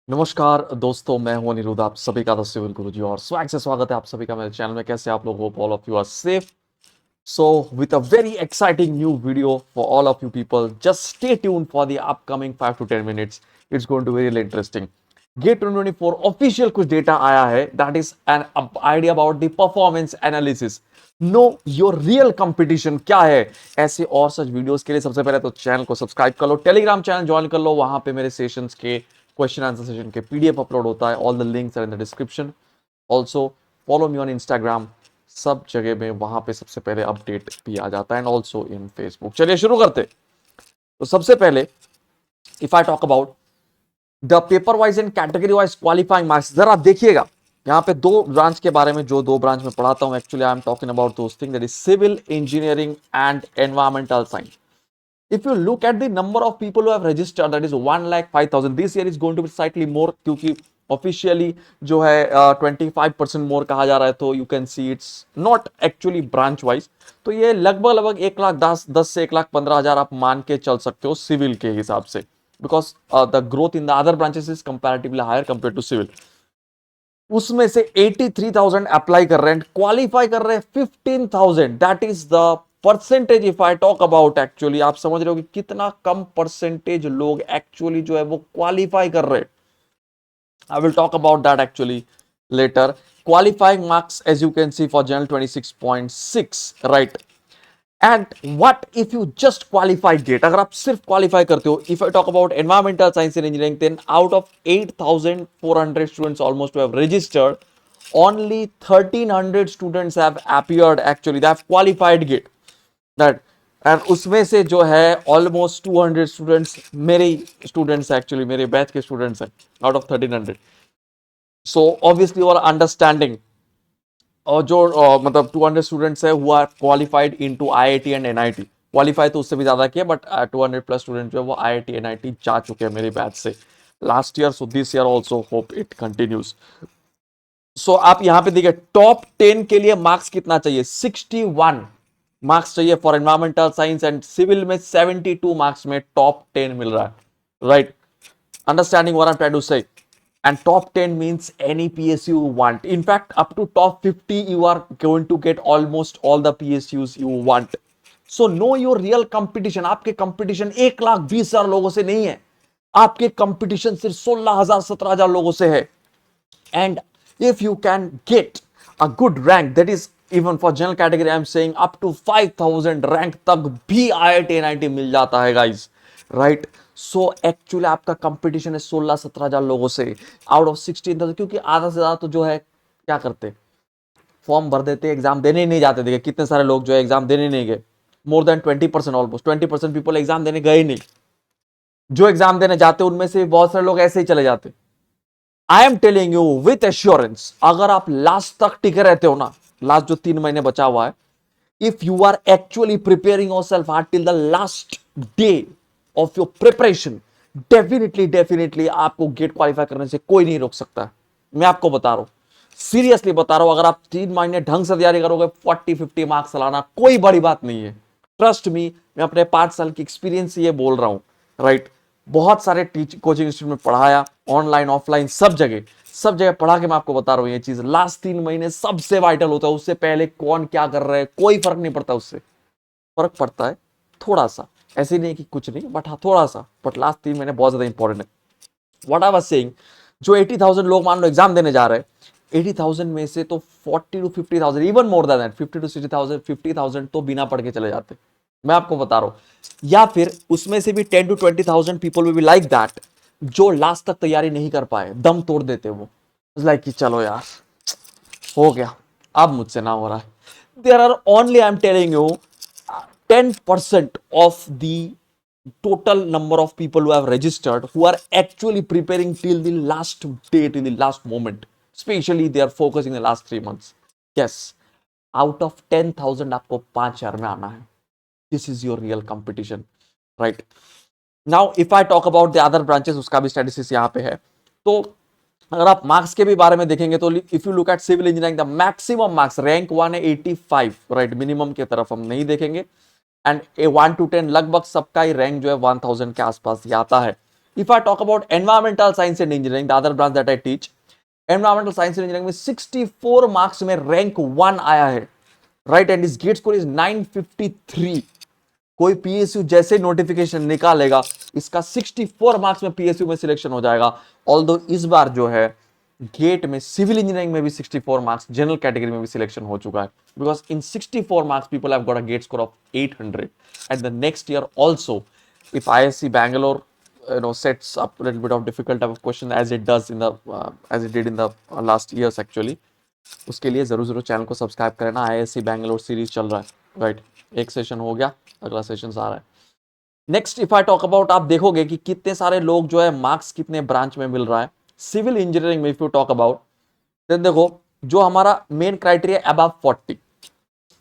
नमस्कार दोस्तों, मैं हूं अनिरुद्ध, आप सभी का द सिविल गुरुजी और स्वैग से स्वागत है आप सभी का मेरे चैनल में। कैसे आप लोग? Hope all of you are safe. So with a very exciting new video for all of you people, just stay tune for the upcoming 5 to 10 minutes. It's going to very interesting. GATE 2024 official कुछ data आया है, that is an idea about the performance analysis. Know your real competition क्या है। ऐसे और सच videos के लिए सबसे पहले तो चैनल को सब्सक्राइब कर लो, टेलीग्राम चैनल ज्वाइन कर लो, वहां पे मेरे सेशंस के क्वेश्चन आंसर सेशन के पीडीएफ अपलोड होता है। All the links are in the description. Also follow me on Instagram, सब जगह में वहां पे सबसे पहले अपडेट भी आ जाता है, एंड ऑल्सो इन फेसबुक। चलिए शुरू करते। तो सबसे पहले if I talk about the paper wise and category wise qualifying marks, जरा देखिएगा यहाँ पे दो ब्रांच के बारे में, जो दो ब्रांच में पढ़ाता हूं। Actually I am talking about those thing that is civil engineering and environmental science. If you look at the number of people who have registered, that is 1,05,000. This year is going to be slightly more क्योंकि officially जो है 25% मोर कहा जा रहा है, तो you can see it's not actually branch wise. तो ये लगभग लगभग 1,10,000 से 1,15,000 आप मान के चल सकते हो सिविल के हिसाब से, because the growth in the other branches is comparatively higher compare to civil. उसमें से 83,000 अप्लाई कर रहे हैं, क्वालिफाई कर रहे हैं 15,000। That is the percentage if I talk about. Actually आप समझ रहे हो कि कितना कम परसेंटेज लोग एक्चुअली जो है वो क्वालिफाई कर रहे हैं। I will talk about that actually later. Qualifying marks as you can see for general 26.6, right. And what if you just qualify GATE, अगर आप सिर्फ क्वालिफाई करते हो। If I talk about environmental science and engineering, then out of 8,400 students almost who have registered, only 1,300 students have appeared, actually they have qualified gate that, and उसमें से जो है almost 200 students मेरे स्टूडेंट्स, एक्चुअली मेरे batch के students हैं out of 1,300। So obviously और understanding, और जो मतलब 200 स्टूडेंट्स है who are qualified into IIT and NIT. Qualify तो उससे भी ज्यादा किया, बट 200 प्लस स्टूडेंट जो है वो आईआईटी एनआईटी जा चुके हैं मेरे बैच से last year. So this year also hope it continues. So आप यहां पे देखिए टॉप 10 के लिए मार्क्स कितना चाहिए, 61 मार्क्स चाहिए for environmental science, and civil में 72 मार्क्स में टॉप 10 मिल रहा है, right. Understanding what I am trying to say. and top 10 means any PSU you want. In fact, up to top 50 you are going to get almost all the PSUs you want. So know your real competition. आपके competition 1,20,000 लोगों से नहीं है, आपके competition सिर्फ 16,000 17,000 लोगों से है। And if you can get a good rank, that is even for general category I am saying up to 5,000 rank तक भी IIT NIT मिल जाता है guys, right? सो एक्चुअली आपका कंपटीशन है 16-17,000 लोगों से आउट ऑफ 16,000, क्योंकि आधा से ज्यादा तो जो है क्या करते, फॉर्म भर देते, एग्जाम देने ही नहीं जाते। देखिए कितने सारे लोग जो है एग्जाम देने नहीं गए, more than 20%, almost 20% people exam देने गए ही नहीं। जो एग्जाम देने जाते उनमें से बहुत सारे लोग ऐसे ही चले जाते। आई am telling you with assurance, अगर आप लास्ट तक टिके रहते हो ना, लास्ट जो 3 महीने बचा हुआ है, if you are actually preparing yourself hard till the last day of your preparation, definitely आपको गेट क्वालिफाई करने से कोई नहीं रोक सकता। मैं आपको बता रहा हूं, सीरियसली बता रहा हूं, अगर आप 3 महीने ढंग से तैयारी करोगे 40-50 मार्क्स लाना कोई बड़ी बात नहीं है। ट्रस्ट मी, मैं अपने 5 साल की एक्सपीरियंस से ये बोल रहा हूं, राइट। बहुत सारे कोचिंग इंस्टीट्यूट में पढ़ाया, ऑनलाइन ऑफलाइन सब जगह पढ़ा के मैं आपको बता रहा हूं ये चीज। लास्ट 3 महीने सबसे वाइटल होता है, उससे पहले कौन क्या कर रहा है कोई फर्क नहीं पड़ता, उससे फर्क पड़ता है थोड़ा सा, ऐसे नहीं कि कुछ नहीं, बट हाँ थोड़ा सा, बट लास्ट 3 महीने बहुत ज्यादा इंपॉर्टेंट है। व्हाट आई वाज सेइंग, जो 80,000 लोग मान लो एग्जाम देने जा रहे हैं, 80,000 में से तो 40-50,000, इवन मोर देन दैट, 50-60,000, 50,000 तो बिना पढ़ के चले जाते, मैं आपको बता रहा हूं। या फिर उसमें से भी 10-20,000 people will be like that, जो लास्ट तक तैयारी नहीं कर पाए, दम तोड़ देते वो, लाइक कि चलो यार हो गया, अब मुझसे ना हो रहा है। There are only, I am telling you, 10% of the total number of people who have registered who are actually preparing till the last day, till the last moment. Especially they are focusing the last 3 months. Yes, out of 10,000 आपको 5,000 में आना है। This is your real competition, right? Now if I talk about the other branches, उसका भी statistics यहाँ पे है। तो अगर आप मार्क्स के भी बारे में देखेंगे तो if you look at civil engineering, the maximum marks rank 1 है 85, राइट। मिनिमम की तरफ हम नहीं देखेंगे, एंड 1 to 10 लगभग सबका ही रैंक जो है 1,000 के आसपास ही आता है। If I talk about environmental science and engineering, the other branch that I teach, environmental science and engineering में 64 मार्क्स में रैंक 1 आया है, राइट, एंड इस गेट स्कोर इज 953। कोई पीएसयू जैसे नोटिफिकेशन निकालेगा, इसका 64 मार्क्स में पीएसयू में सिलेक्शन हो जाएगा। ऑल्दो इस बार जो है गेट में सिविल इंजीनियरिंग में भी 64 मार्क्स, जनरल कैटेगरी में भी सिलेक्शन हो चुका है, because in 64 marks people have got a GATE score of 800 and the next year also if ISC Bangalore sets up a little bit of difficult type of question as it does in the as it did in the last years actually, उसके लिए जरूर जरूर channel को subscribe करना। ISC Bangalore series चल रहा है, right, एक सेशन हो गया, अगला सेशन आ रहा है। Next if I talk about, आप देखोगे कि कितने सारे लोग जो है मार्क्स कितने ब्रांच में मिल रहा है। सिविल इंजीनियरिंग में if you talk about, then देखो जो हमारा मेन क्राइटेरिया अबव 40,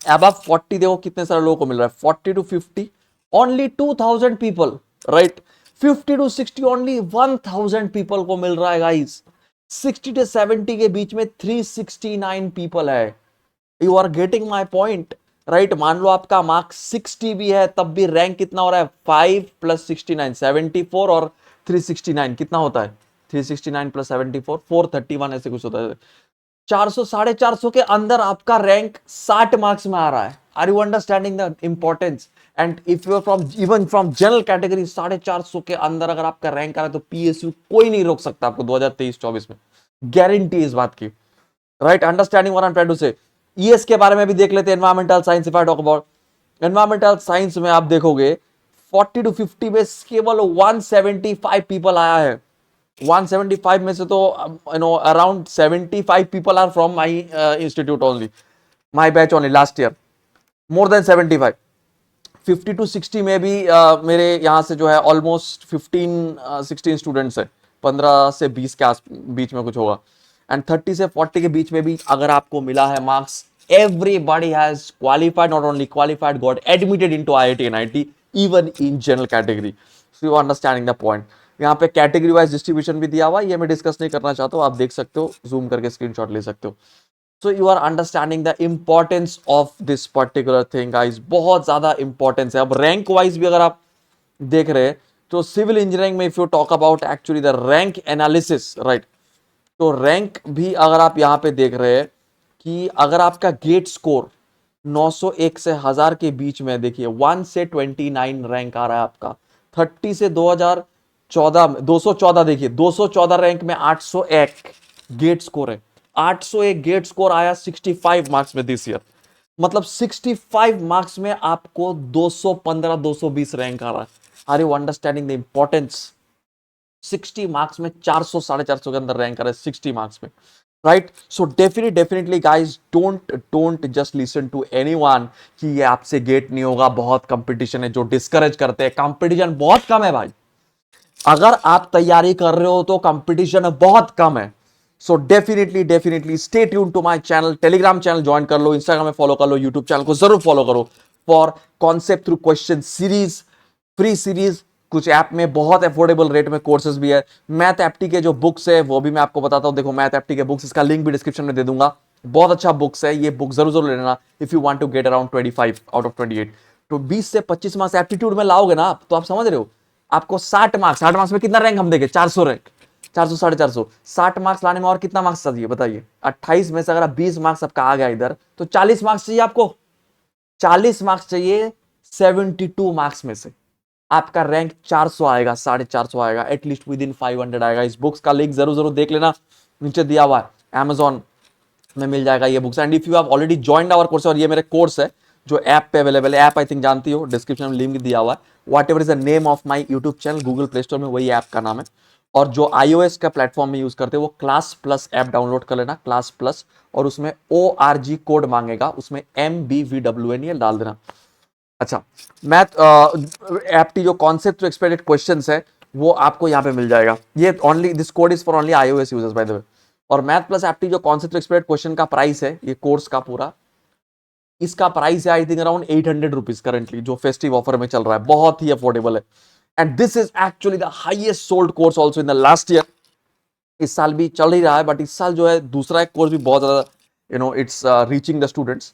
अबव 40 देखो कितने सारे लोगों को मिल रहा है, 40 to 50 only 2000 people, right, 50 to 60 only 1000 people को मिल रहा है गाइस, 60 to 70 के बीच में 369 पीपल है। You are getting my point, right. मान लो आपका मार्क्स 60 भी है, तब भी रैंक कितना हो रहा है, 5 + 69 74, और 369 कितना होता है, 369 + 74 431 ऐसे कुछ होता है। 400 450 के अंदर आपका रैंक 60 मार्क्स में आ रहा है। Are you understanding the importance? And if you are from even from general category, 450 के अंदर अगर आपका रैंक आ रहा है तो पीएसयू कोई नहीं रोक सकता आपको 2023-24 में, गारंटी इस बात की, right. Understanding what I am trying to say. ES के बारे में भी देख लेते हैं, environmental science. If I talk about environmental science में आप देखोगे 40 to 50 में केवल 175 पीपल आया है। 175 में से तो around 75 people are from my institute only, my batch only last year, more than 75। 50 to 60 में भी मेरे यहाँ से जो है ऑलमोस्ट 16 स्टूडेंट्स है, 15 से 20 के आस बीच में कुछ होगा। एंड 30 से 40 के बीच में भी अगर आपको मिला है marks, everybody has qualified, not only qualified, got admitted into IIT NIT even in general category. So you are understanding the point. यहाँ पे कैटेगरी वाइज डिस्ट्रीब्यूशन भी दिया हुआ है, ये मैं डिस्कस नहीं करना चाहता हूँ, आप देख सकते हो, जूम करके स्क्रीनशॉट ले सकते हो। So you are understanding the importance of this particular thing guys, बहुत ज्यादा इंपॉर्टेंस है। अब रैंक वाइज भी अगर आप देख रहे हैं तो सिविल इंजीनियरिंग में if you talk about actually the rank analysis, right, तो रैंक भी अगर आप यहाँ पे देख रहे हैं कि अगर आपका गेट स्कोर 901 से 1000 के बीच में, देखिए 1 से 29 रैंक आ रहा है आपका, 30 से 214 देखिए 214 रैंक में 801 गेट स्कोर है, 801 गेट स्कोर आया 65 मार्क्स में दिस ईयर, मतलब 65 मार्क्स में आपको 215 220 रैंक आ रहा है। Are you understanding the importance? 60 marks में 400 450 के अंदर रैंक आ रहा है 60 मार्क्स में, right. So definitely guys, don't just listen to anyone कि ये आपसे गेट नहीं होगा, बहुत कंपटीशन है, जो डिस्करेज करते हैं। कंपटीशन बहुत कम है भाई, अगर आप तैयारी कर रहे हो तो कंपटीशन बहुत कम है। So definitely stay tune to my channel, Telegram channel join कर लो, इंस्टाग्राम में फॉलो कर लो, यूट्यूब चैनल को जरूर फॉलो करो for concept through question series, free series, कुछ ऐप में बहुत अफोर्डेबल रेट में कोर्सेज भी है। मैथ एप्टी के जो बुक्स है वो भी मैं आपको बताता हूं, देखो मैथ एप्टी के बुक्स, इसका लिंक भी डिस्क्रिप्शन में दे दूंगा, बहुत अच्छा बुक्स है, ये बुक जरूर लेना if you want to get around 25 out of 28। तो 20 से 25 मार्क्स एप्टीट्यूड में लाओगे ना आप, तो आप समझ रहे हो आपको 60 मार्क्स में कितना रैंक हम देंगे, 400 रैंक, 400 450, 60 मार्क्स लाने में और कितना मार्क्स चाहिए बताइए। 28 में से अगर 20 मार्क्स आपका आ गया इधर, तो 40 मार्क्स चाहिए आपको, 40 मार्क्स चाहिए, 72 मार्क्स में से आपका रैंक 400 आएगा, 450 आएगा, एटलीस्ट विद इन 500 आएगा। इस बुक्स का लिंक जरूर देख लेना, नीचे दिया हुआ है, Amazon में मिल जाएगा ये books. And if you have already joined our course, और ये मेरे कोर्स है जो ऐप पे अवेलेबल है, ऐप आई थिंक जानती हो, डिस्क्रिप्शन में लिंक दिया हुआ है, what ever is the name of my YouTube channel, Google play store में वही ऐप का नाम है। और जो iOS का प्लेटफॉर्म में यूज करते हैं वो क्लास प्लस ऐप डाउनलोड कर लेना, क्लास प्लस, और उसमें ORG कोड मांगेगा, उसमें MBVWN डाल देना। अच्छा, मैथ एप्टी जो कॉन्सेप्ट टू एक्सपेक्टेड क्वेश्चंस है वो आपको यहाँ पे मिल जाएगा, ये only this code is for only iOS users by the way. और मैथ प्लस एप्टी जो कॉन्सेप्ट टू एक्सपेक्टेड क्वेश्चन का प्राइस है, ये कोर्स का पूरा, इसका प्राइस है I think around 800 rupees currently, जो फेस्टिव ऑफर में चल रहा है, बहुत ही अफोर्डेबल है। And this is actually the highest sold course also in the last year. इस साल भी चल ही रहा है, बट इस साल जो है दूसरा एक कोर्स भी बहुत ज्यादा it's reaching the students,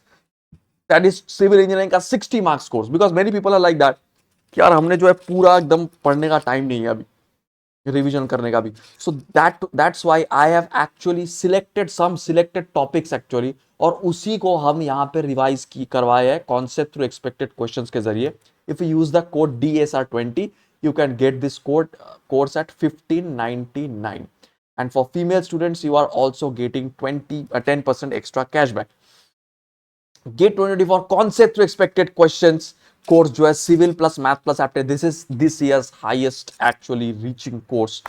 that is civil engineering का 60 marks course, because many people are like that कि यार हमने जो है पूरा एकदम पढ़ने का टाइम नहीं है अभी, रिवीजन करने का भी। So that's why I have actually selected some selected topics actually, और उसी को हम यहाँ पे रिवाइज की करवाए हैं कॉन्सेप्ट थ्रू एक्सपेक्टेड क्वेश्चंस के जरिए। If you use the code DSR20 you can get this course at 1599, and for female students you are also getting 10% extra cashback। GATE 20 four concept to expected questions course जो है civil plus math plus apti, this is this year's highest actually reaching course,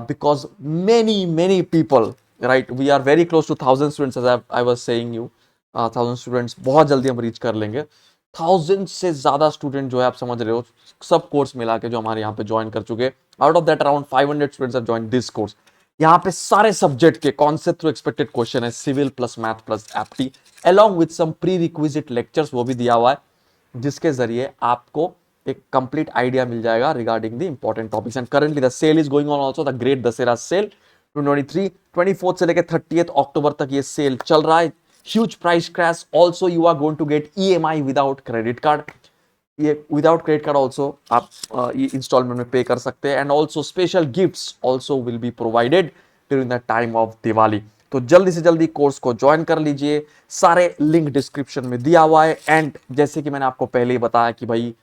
because many people, right, we are very close to 1000 students as I was saying you, 1000 students बहुत जल्दी हम reach कर लेंगे। 1000 से ज्यादा student जो है आप समझ रहे हो सब कोर्स मिला के जो हमारे यहाँ पे ज्वाइन कर चुके, out of that around 500 students have join this course. यहाँ पे सारे सब्जेक्ट के कॉन्सेप्ट थ्रू एक्सपेक्टेड क्वेश्चन है, civil plus math plus apti, along with some prerequisite lectures वो भी दिया हुआ है, जिसके जरिए आपको एक कंप्लीट आइडिया मिल जाएगा regarding the important topics. And currently the sale is going on also, the great Dussehra sale 2023, 24 से लेकर 30 अक्टूबर तक ये सेल चल रहा है। Huge price crash, also you are going to get EMI without credit card, ये विदाउट क्रेडिट कार्ड ऑल्सो आप ये इंस्टॉलमेंट में पे कर सकते हैं। And also special gifts also will be provided during the time of Diwali. तो जल्दी से जल्दी कोर्स को ज्वाइन कर लीजिए, सारे लिंक डिस्क्रिप्शन में दिया हुआ है। एंड जैसे कि मैंने आपको पहले ही बताया कि भाई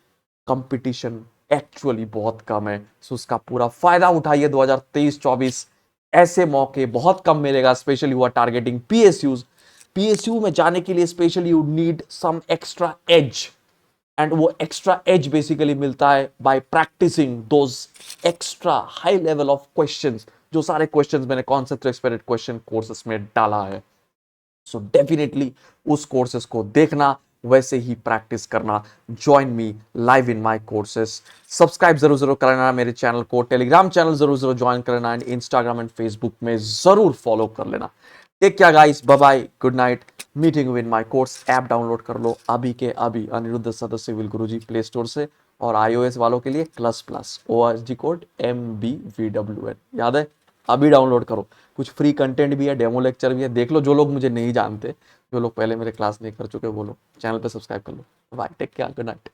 कंपटीशन एक्चुअली बहुत कम है, सो उसका पूरा फायदा उठाइए। 2023-24 ऐसे मौके बहुत कम मिलेगा, specially you are targeting PSU में जाने के लिए specially you need some extra edge, and वो एक्स्ट्रा एज बेसिकली मिलता है by practising those extra high level of questions, जो सारे क्वेश्चंस मैंने कॉन्सेप्ट एक्सपेक्टेड क्वेश्चन कोर्सेस में डाला है। सो डेफिनेटली उस कोर्सेस को देखना, वैसे ही प्रैक्टिस करना। Join me live in my courses, subscribe जरूर जरूर करना मेरे चैनल को, टेलीग्राम चैनल जरूर जरूर ज्वाइन करना, एंड इंस्टाग्राम एंड फेसबुक में जरूर फॉलो कर लेना। Take care guys, bye bye, good night, meeting with my course. App download कर लो अभी के अभी अनिरुद्ध सदस्य सिविल गुरुजी प्ले स्टोर से, और iOS वालों के लिए प्लस ORG कोड MBVWN याद है, अभी डाउनलोड करो। कुछ फ्री कंटेंट भी है, डेमो लेक्चर भी है, देख लो। जो लोग मुझे नहीं जानते, जो लोग पहले मेरे क्लास नहीं कर चुके, वो लोग चैनल पे सब्सक्राइब कर लो। Bye, take care, good night.